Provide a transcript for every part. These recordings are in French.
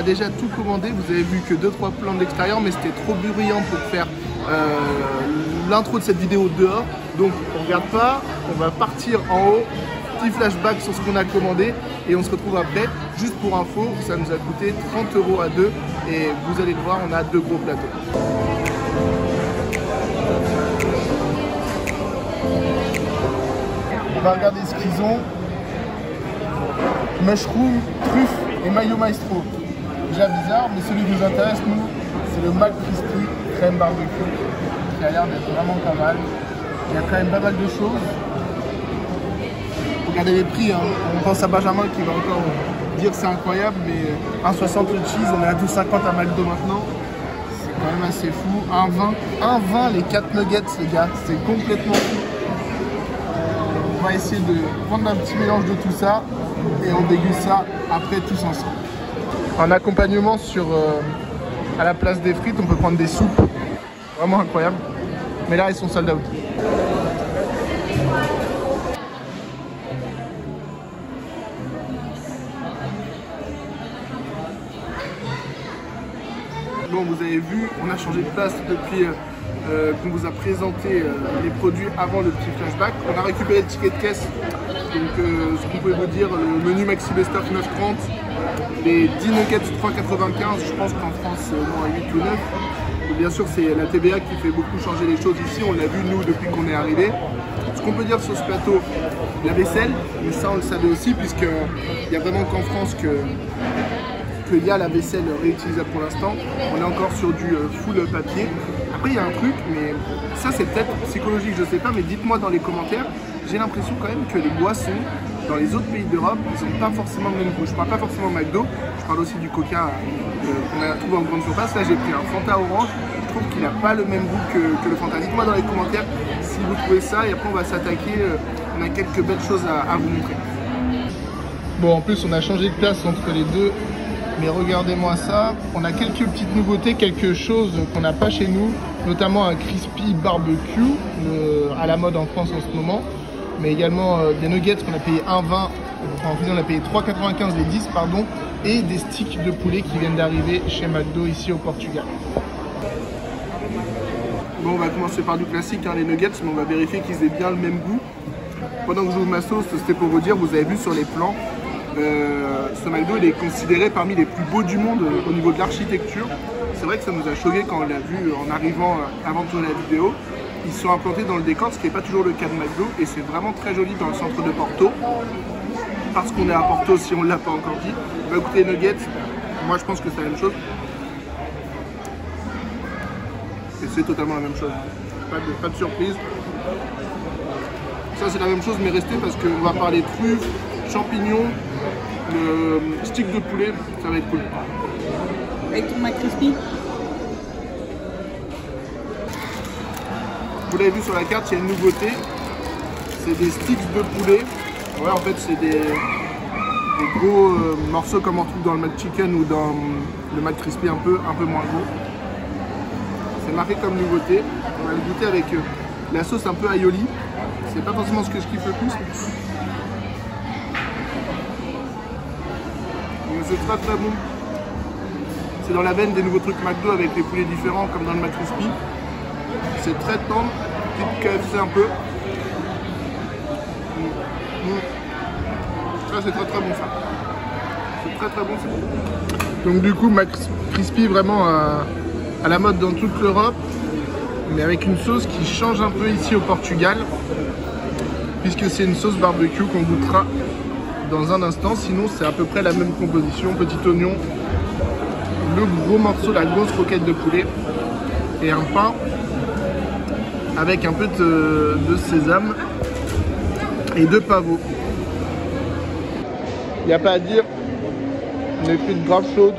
déjà tout commandé. Vous avez vu que 2-3 plans de l'extérieur, mais c'était trop bruyant pour faire l'intro de cette vidéo dehors. Donc on regarde pas, on va partir en haut, petit flashback sur ce qu'on a commandé et on se retrouve après. Juste pour info, ça nous a coûté 30 € à deux et vous allez le voir, on a 2 gros plateaux. On va regarder ce qu'ils ont. Mushroom, truffe et mayo maestro. Déjà bizarre, mais celui qui nous intéresse, nous, c'est le McCrispy crème barbecue, qui a l'air d'être vraiment pas mal. Il y a quand même pas mal de choses. Regardez les prix, hein. On pense à Benjamin qui va encore dire que c'est incroyable, mais 1,60 le cheese, on est à 12,50 à McDo maintenant. C'est quand même assez fou. 1,20 les 4 nuggets, les gars, c'est complètement fou. On va essayer de prendre un petit mélange de tout ça et on déguste ça après tous ensemble. En accompagnement à la place des frites, on peut prendre des soupes, vraiment incroyable. Mais là, ils sont sold out. Bon, vous avez vu, on a changé de place depuis qu'on vous a présenté les produits avant le petit flashback. On a récupéré le ticket de caisse. Donc ce qu'on peut vous dire, le menu Maxi Best of 9,30, les 10 nuggets 3,95, je pense qu'en France moins 8 ou 9. Et bien sûr c'est la TBA qui fait beaucoup changer les choses ici, on l'a vu nous depuis qu'on est arrivé. Ce qu'on peut dire sur ce plateau, la vaisselle, mais ça on le savait aussi puisqu'il n'y a vraiment qu'en France qu'il y a la vaisselle réutilisable pour l'instant. On est encore sur du full papier. Après il y a un truc, mais ça c'est peut-être psychologique, je sais pas, mais dites-moi dans les commentaires. J'ai l'impression quand même que les boissons dans les autres pays d'Europe, ils n'ont pas forcément le même goût. Je parle pas forcément McDo, je parle aussi du Coca qu'on a trouvé en grande surface. Là j'ai pris un Fanta orange, je trouve qu'il n'a pas le même goût que le Fanta. Dites-moi dans les commentaires si vous trouvez ça et après on va s'attaquer. On a quelques belles choses à vous montrer. Bon, en plus on a changé de place entre les deux. Mais regardez-moi ça, on a quelques petites nouveautés, quelque chose qu'on n'a pas chez nous, notamment un crispy barbecue à la mode en France en ce moment, mais également des nuggets qu'on a payé 1,20, en fait on a payé 3,95 les 10 pardon, et des sticks de poulet qui viennent d'arriver chez McDo ici au Portugal. Bon, on va commencer par du classique, hein, les nuggets, mais on va vérifier qu'ils aient bien le même goût. Pendant que j'ouvre ma sauce, c'était pour vous dire, vous avez vu sur les plans, ce McDo il est considéré parmi les plus beaux du monde au niveau de l'architecture. C'est vrai que ça nous a choqué quand on l'a vu en arrivant avant de tourner la vidéo. Ils sont implantés dans le décor, ce qui n'est pas toujours le cas de McDo, et c'est vraiment très joli dans le centre de Porto. Parce qu'on est à Porto, si on ne l'a pas encore dit. On va goûter les nuggets. Moi je pense que c'est la même chose. Et c'est totalement la même chose. Pas de surprise. Ça c'est la même chose, mais restez parce qu'on va parler truffes, champignons, le stick de poulet, ça va être cool. Avec ton McCrispy. Vous l'avez vu sur la carte, il y a une nouveauté. C'est des sticks de poulet. Ouais, en fait, c'est des gros morceaux comme on trouve dans le McChicken ou dans le McCrispy un peu moins gros. C'est marqué comme nouveauté. On va le goûter avec la sauce un peu aioli. C'est pas forcément ce que je kiffe le plus. C'est très très bon. C'est dans la veine des nouveaux trucs McDo avec les poulets différents comme dans le McCrispy. C'est très tendre, type KFC un peu. Ça c'est très très bon ça. C'est très très bon. Donc du coup McCrispy vraiment à la mode dans toute l'Europe, mais avec une sauce qui change un peu ici au Portugal, puisque c'est une sauce barbecue qu'on goûtera dans un instant. Sinon c'est à peu près la même composition, petit oignon, le gros morceau, la grosse roquette de poulet et un pain avec un peu de sésame et de pavot. Il n'y a pas à dire, on a pris une grave chaude,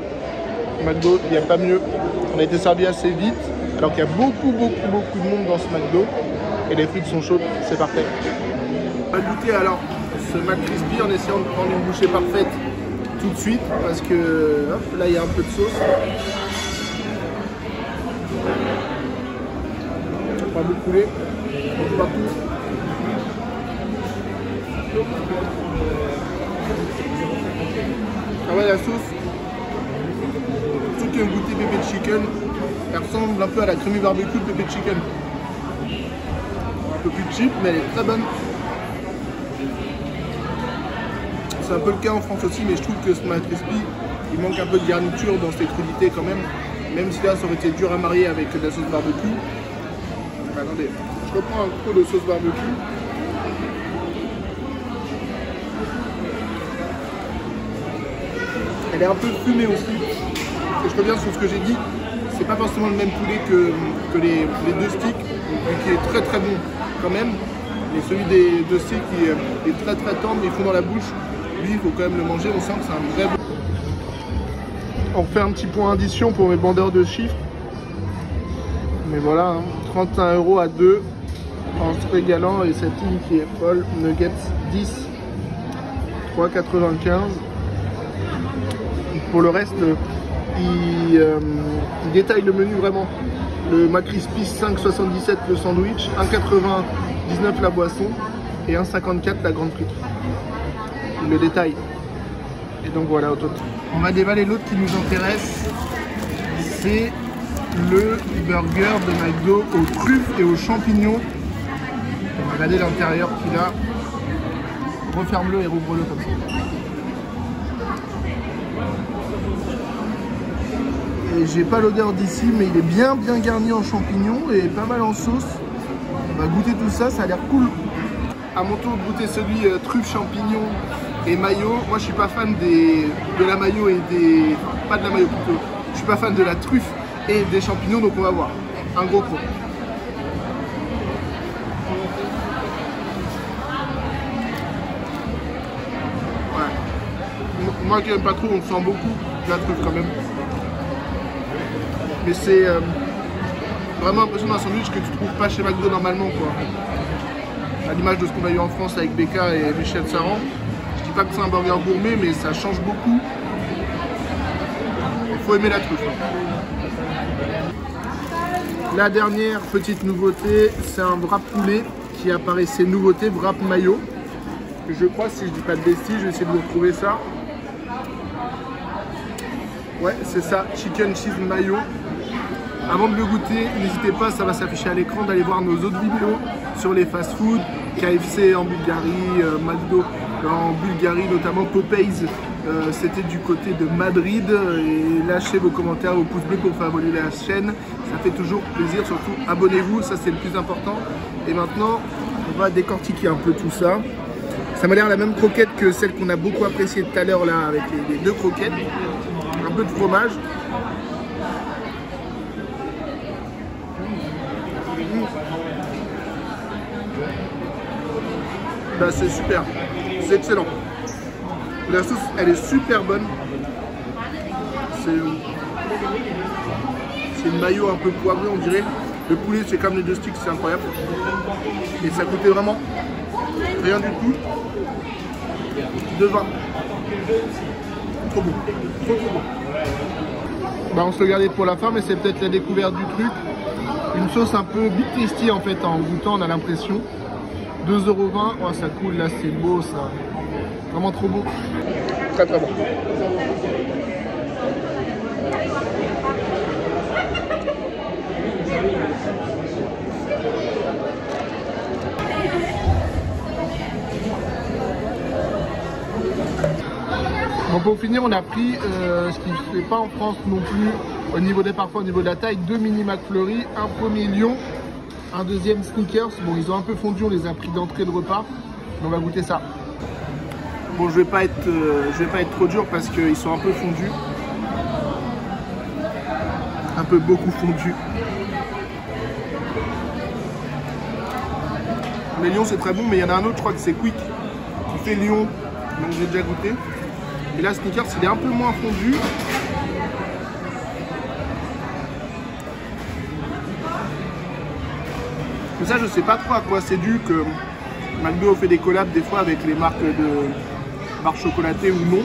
McDo, il n'y a pas mieux. On a été servi assez vite, alors qu'il y a beaucoup de monde dans ce McDo et les frites sont chaudes, c'est parfait. On va goûter alors ce McCrispy en essayant de prendre une bouchée parfaite tout de suite parce que hop, là il y a un peu de sauce. Pas de poulet, partout. Ah ouais, la sauce, ont goûté pépé chicken. Elle ressemble un peu à la creamy barbecue de pépé chicken. Un peu plus cheap, mais elle est très bonne. C'est un peu le cas en France aussi, mais je trouve que ce McCrispy, il manque un peu de garniture dans ses crudités quand même. Même si là, ça aurait été dur à marier avec de la sauce barbecue. Attendez, je reprends un coup de sauce barbecue. Elle est un peu fumée aussi. Et je reviens sur ce que j'ai dit. C'est pas forcément le même poulet que les deux sticks, qui est très très bon quand même. Mais celui des deux sticks qui est très très tendre, il fond dans la bouche. Lui, il faut quand même le manger. On sent que c'est un vrai bon. On refait un petit point addition pour mes bandeurs de chiffres. Mais voilà, hein, 31 € à 2 en se régalant. Et cette ligne qui est folle, nuggets 10, 3,95. Pour le reste, il détaille le menu vraiment. Le McCrispy 5,77 le sandwich, 1,99 la boisson et 1,54 la grande frite. Il le détaille. Et donc voilà, au total. On va dévaler l'autre qui nous intéresse. C'est le burger de McDo aux truffes et aux champignons. On va regarder l'intérieur qu'il a. Referme-le et rouvre-le comme ça. Et j'ai pas l'odeur d'ici, mais il est bien garni en champignons et pas mal en sauce. On va goûter tout ça, ça a l'air cool. À mon tour de goûter celui truffe, champignons et mayo. Moi je suis pas fan de la mayo et des... pas de la mayo plutôt. Je suis pas fan de la truffe et des champignons, donc on va voir. Un gros coup. Ouais. Moi qui n'aime pas trop, on sent beaucoup de la truffe quand même. Mais c'est vraiment impressionnant, un sandwich que tu trouves pas chez McDo normalement, quoi. À l'image de ce qu'on a eu en France avec Becca et Michel Saran. Je dis pas que c'est un burger gourmet, mais ça change beaucoup. Il faut aimer la truffe. La dernière petite nouveauté, c'est un wrap poulet qui apparaissait nouveauté, wrap mayo. Je crois, si je dis pas de bêtises, je vais essayer de vous retrouver ça. Ouais, c'est ça, chicken cheese mayo. Avant de le goûter, n'hésitez pas, ça va s'afficher à l'écran, d'aller voir nos autres vidéos sur les fast-food, KFC en Bulgarie, McDo en Bulgarie, notamment Popeyes, c'était du côté de Madrid. Et lâchez vos commentaires, vos pouces bleus pour faire évoluer la chaîne, ça fait toujours plaisir, surtout abonnez-vous, ça c'est le plus important. Et maintenant, on va décortiquer un peu tout ça. Ça m'a l'air la même croquette que celle qu'on a beaucoup appréciée tout à l'heure là, avec les deux croquettes. Un peu de fromage. Bah, c'est super, c'est excellent. La sauce, elle est super bonne. C'est une mayo un peu poivrée, on dirait. Le poulet, c'est comme les deux sticks, c'est incroyable. Et ça coûtait vraiment rien du tout. 2,20. Trop bon, trop bon. Bah, on se le gardait pour la fin, mais c'est peut-être la découverte du truc. Une sauce un peu Big Tasty en fait, en goûtant on a l'impression. 2,20 €, oh, ça coule là, c'est beau ça. Vraiment trop beau. Très très bon. Bon, pour finir, on a pris ce qui ne se fait pas en France non plus au niveau des parfums, au niveau de la taille, 2 mini McFlurry, un premier Lion, un deuxième Snickers. Bon, ils ont un peu fondu, on les a pris d'entrée de repas, mais on va goûter ça. Bon, je vais pas être trop dur parce qu'ils sont un peu fondus, un peu beaucoup fondus. Les Lions c'est très bon, mais il y en a un autre, je crois que c'est Quick qui fait Lion, donc j'ai déjà goûté. Et là, Snickers, il est un peu moins fondu. Mais ça, je sais pas trop à quoi c'est dû que McDo fait des collabs des fois avec les marques de barres chocolatées ou non.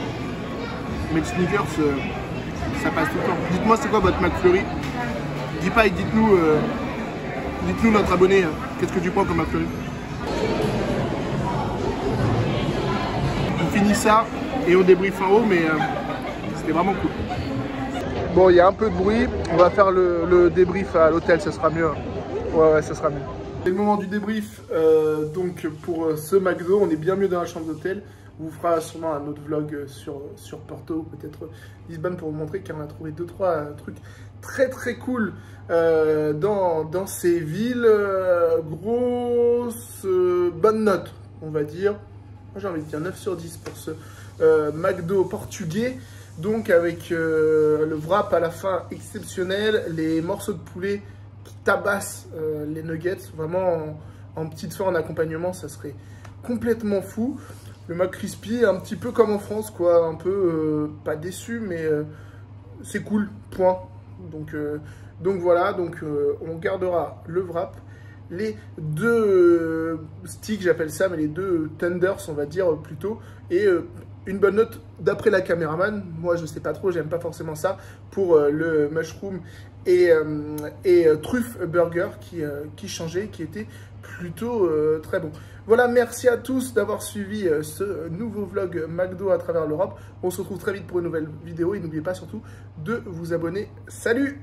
Mais le Snickers, ça passe tout le temps. Dites-moi, c'est quoi votre McFlurry? Dis pas et dites-nous notre abonné, qu'est-ce que tu prends comme McFlurry? On finit ça et on débriefe en haut, mais c'était vraiment cool. Bon, il y a un peu de bruit. On va faire le débrief à l'hôtel, ça sera mieux. Ouais, ça sera mieux. C'est le moment du débrief. Donc, pour ce McDo, on est bien mieux dans la chambre d'hôtel. On vous fera sûrement un autre vlog sur Porto, ou peut-être Lisbonne, pour vous montrer qu'on a trouvé 2-3 trucs très cool dans ces villes. Grosse bonne note, on va dire. Moi, j'ai envie de dire 9 sur 10 pour ce McDo portugais. Donc avec le wrap à la fin exceptionnel, les morceaux de poulet qui tabassent les nuggets, vraiment en petite fin en accompagnement, ça serait complètement fou. Le McCrispy, un petit peu comme en France, quoi, un peu pas déçu, mais c'est cool, point. Donc voilà, on gardera le wrap, les 2 sticks, j'appelle ça, mais les 2 tenders, on va dire plutôt, et une bonne note d'après la caméraman. Moi, je sais pas trop, j'aime pas forcément ça, pour le mushroom et truffe burger qui changeait, qui était plutôt très bon. Voilà, merci à tous d'avoir suivi ce nouveau vlog McDo à travers l'Europe. On se retrouve très vite pour une nouvelle vidéo et n'oubliez pas surtout de vous abonner. Salut!